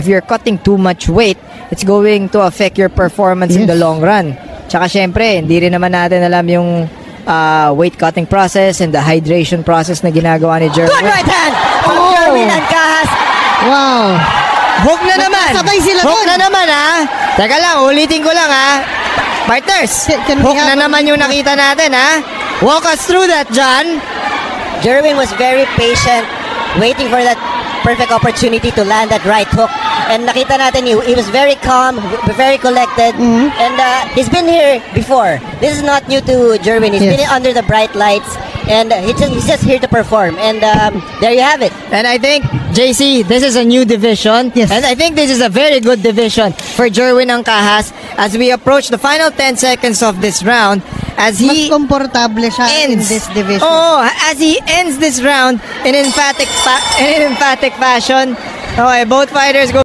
if you're cutting too much weight, it's going to affect your performance in the long run. Tsaka syempre, hindi rin naman natin alam yung weight cutting process and the hydration process na ginagawa ni Jerwin. Good right hand from Jerwin Ancahas. Wow. Hook na naman. Sabay sila Hook doon. na naman ha. Teka lang, ulitin ko lang ha. Partners, Can we hook na have naman yung nakita natin ha. Walk us through that, John. Jerwin was very patient, waiting for that perfect opportunity to land that right hook. And nakita natin, he was very calm, very collected. And he's been here before. This is not new to Jerwin. He's been under the bright lights. And he's just here to perform. And there you have it. And I think, JC, this is a new division. Yes. And I think this is a very good division for Jerwin Ancahas as we approach the final 10 seconds of this round. As Mas he komportable siya in ends this division. Oh, as he ends this round in emphatic fashion. Okay, both fighters go